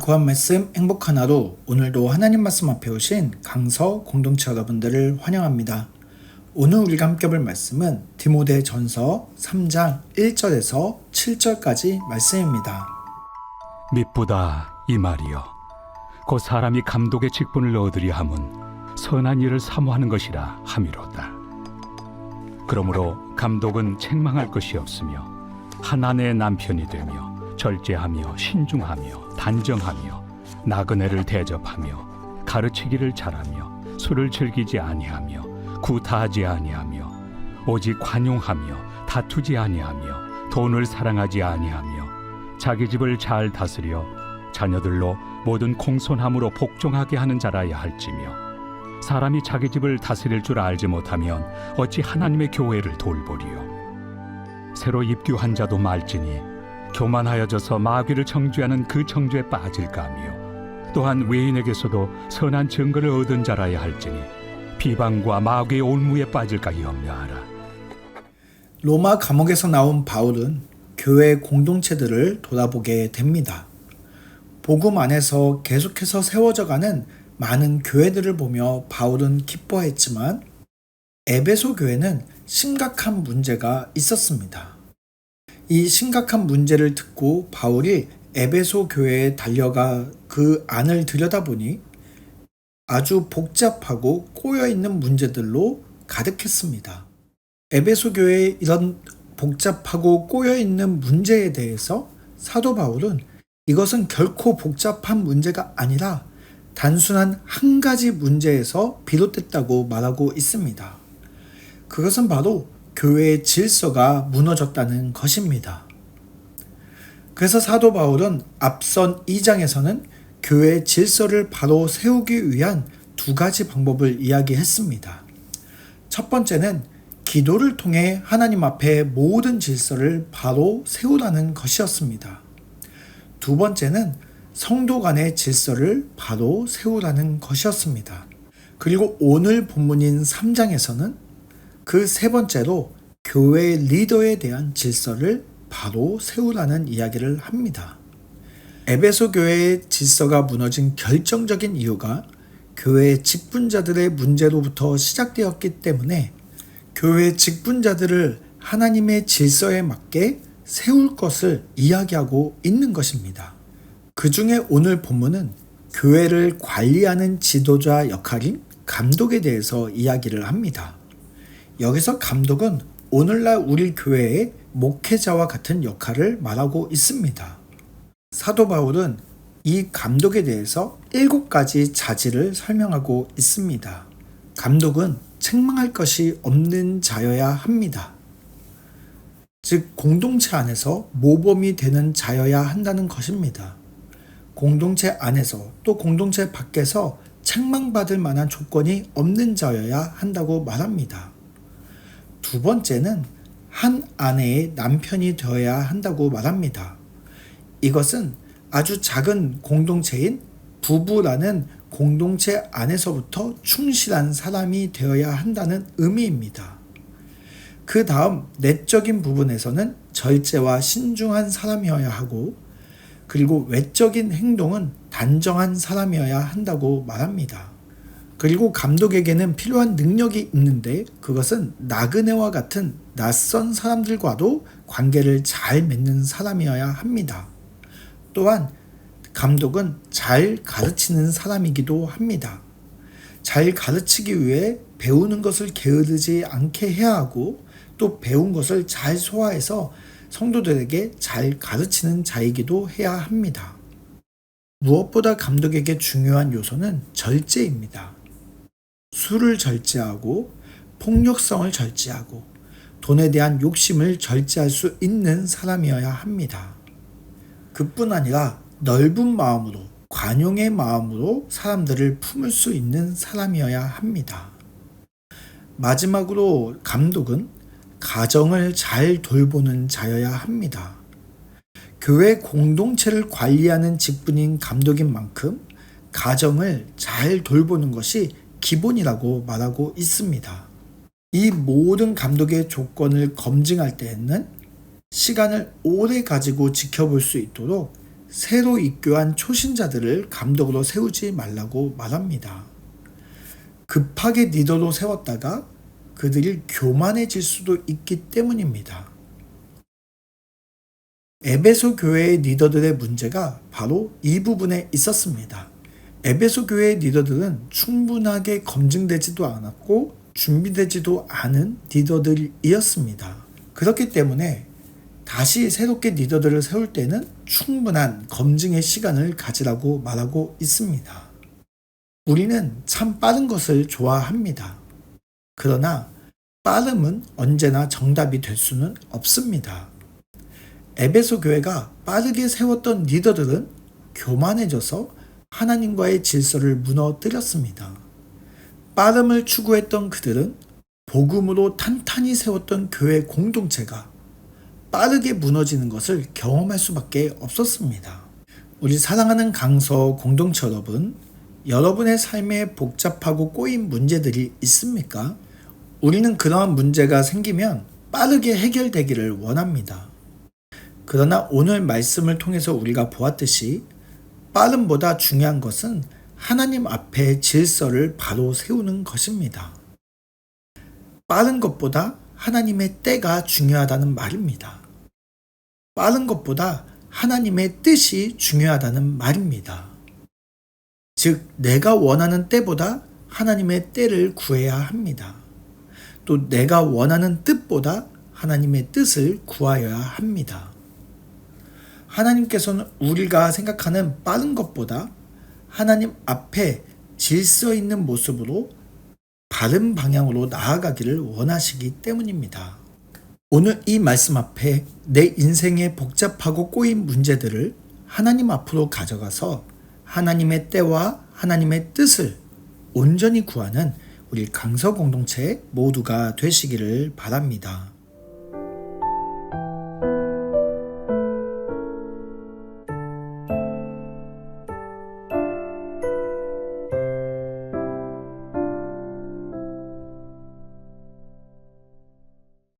구한 말씀 행복한 하루, 오늘도 하나님 말씀 앞에 오신 강서 공동체 여러분들을 환영합니다. 오늘 우리가 함께 볼 말씀은 디모데전서 3장 1절에서 7절까지 말씀입니다. 미쁘다 이 말이여, 곧 사람이 감독의 직분을 얻으려 함은 선한 일을 사모하는 것이라 함이로다. 그러므로 감독은 책망할 것이 없으며 한 아내의 남편이 되며 절제하며 신중하며 단정하며 나그네를 대접하며 가르치기를 잘하며 술을 즐기지 아니하며 구타하지 아니하며 오직 관용하며 다투지 아니하며 돈을 사랑하지 아니하며 자기 집을 잘 다스려 자녀들로 모든 공손함으로 복종하게 하는 자라야 할지며, 사람이 자기 집을 다스릴 줄 알지 못하면 어찌 하나님의 교회를 돌보리요. 새로 입교한 자도 말지니 교만하여져서 마귀를 청죄하는 그 청죄에 빠질까 하며, 또한 외인에게서도 선한 증거를 얻은 자라야 할지니 비방과 마귀의 올무에 빠질까 염려하라. 로마 감옥에서 나온 바울은 교회 공동체들을 돌아보게 됩니다. 복음 안에서 계속해서 세워져가는 많은 교회들을 보며 바울은 기뻐했지만 에베소 교회는 심각한 문제가 있었습니다. 이 심각한 문제를 듣고 바울이 에베소 교회에 달려가 그 안을 들여다보니 아주 복잡하고 꼬여있는 문제들로 가득했습니다. 에베소 교회의 이런 복잡하고 꼬여있는 문제에 대해서 사도 바울은 이것은 결코 복잡한 문제가 아니라 단순한 한 가지 문제에서 비롯됐다고 말하고 있습니다. 그것은 바로 교회의 질서가 무너졌다는 것입니다. 그래서 사도 바울은 앞선 2장에서는 교회의 질서를 바로 세우기 위한 두 가지 방법을 이야기했습니다. 첫 번째는 기도를 통해 하나님 앞에 모든 질서를 바로 세우라는 것이었습니다. 두 번째는 성도 간의 질서를 바로 세우라는 것이었습니다. 그리고 오늘 본문인 3장에서는 그 세 번째로 교회 리더에 대한 질서를 바로 세우라는 이야기를 합니다. 에베소 교회의 질서가 무너진 결정적인 이유가 교회 직분자들의 문제로부터 시작되었기 때문에 교회 직분자들을 하나님의 질서에 맞게 세울 것을 이야기하고 있는 것입니다. 그 중에 오늘 본문은 교회를 관리하는 지도자 역할인 감독에 대해서 이야기를 합니다. 여기서 감독은 오늘날 우리 교회의 목회자와 같은 역할을 말하고 있습니다. 사도 바울은 이 감독에 대해서 7가지 자질을 설명하고 있습니다. 감독은 책망할 것이 없는 자여야 합니다. 즉 공동체 안에서 모범이 되는 자여야 한다는 것입니다. 공동체 안에서 또 공동체 밖에서 책망받을 만한 조건이 없는 자여야 한다고 말합니다. 두 번째는 한 아내의 남편이 되어야 한다고 말합니다. 이것은 아주 작은 공동체인 부부라는 공동체 안에서부터 충실한 사람이 되어야 한다는 의미입니다. 그 다음 내적인 부분에서는 절제와 신중한 사람이어야 하고, 그리고 외적인 행동은 단정한 사람이어야 한다고 말합니다. 그리고 감독에게는 필요한 능력이 있는데 그것은 나그네와 같은 낯선 사람들과도 관계를 잘 맺는 사람이어야 합니다. 또한 감독은 잘 가르치는 사람이기도 합니다. 잘 가르치기 위해 배우는 것을 게으르지 않게 해야 하고, 또 배운 것을 잘 소화해서 성도들에게 잘 가르치는 자이기도 해야 합니다. 무엇보다 감독에게 중요한 요소는 절제입니다. 술을 절제하고 폭력성을 절제하고 돈에 대한 욕심을 절제할 수 있는 사람이어야 합니다. 그뿐 아니라 넓은 마음으로, 관용의 마음으로 사람들을 품을 수 있는 사람이어야 합니다. 마지막으로 감독은 가정을 잘 돌보는 자여야 합니다. 교회 공동체를 관리하는 직분인 감독인 만큼 가정을 잘 돌보는 것이 기본이라고 말하고 있습니다. 이 모든 감독의 조건을 검증할 때에는 시간을 오래 가지고 지켜볼 수 있도록 새로 입교한 초신자들을 감독으로 세우지 말라고 말합니다. 급하게 리더로 세웠다가 그들이 교만해질 수도 있기 때문입니다. 에베소 교회의 리더들의 문제가 바로 이 부분에 있었습니다. 에베소 교회의 리더들은 충분하게 검증되지도 않았고 준비되지도 않은 리더들이었습니다. 그렇기 때문에 다시 새롭게 리더들을 세울 때는 충분한 검증의 시간을 가지라고 말하고 있습니다. 우리는 참 빠른 것을 좋아합니다. 그러나 빠름은 언제나 정답이 될 수는 없습니다. 에베소 교회가 빠르게 세웠던 리더들은 교만해져서 하나님과의 질서를 무너뜨렸습니다. 빠름을 추구했던 그들은 복음으로 탄탄히 세웠던 교회 공동체가 빠르게 무너지는 것을 경험할 수밖에 없었습니다. 우리 사랑하는 강서 공동체 여러분, 여러분의 삶에 복잡하고 꼬인 문제들이 있습니까? 우리는 그러한 문제가 생기면 빠르게 해결되기를 원합니다. 그러나 오늘 말씀을 통해서 우리가 보았듯이 빠름보다 중요한 것은 하나님 앞에 질서를 바로 세우는 것입니다. 빠른 것보다 하나님의 때가 중요하다는 말입니다. 빠른 것보다 하나님의 뜻이 중요하다는 말입니다. 즉, 내가 원하는 때보다 하나님의 때를 구해야 합니다. 또 내가 원하는 뜻보다 하나님의 뜻을 구하여야 합니다. 하나님께서는 우리가 생각하는 빠른 것보다 하나님 앞에 질서 있는 모습으로 바른 방향으로 나아가기를 원하시기 때문입니다. 오늘 이 말씀 앞에 내 인생의 복잡하고 꼬인 문제들을 하나님 앞으로 가져가서 하나님의 때와 하나님의 뜻을 온전히 구하는 우리 강서 공동체 모두가 되시기를 바랍니다.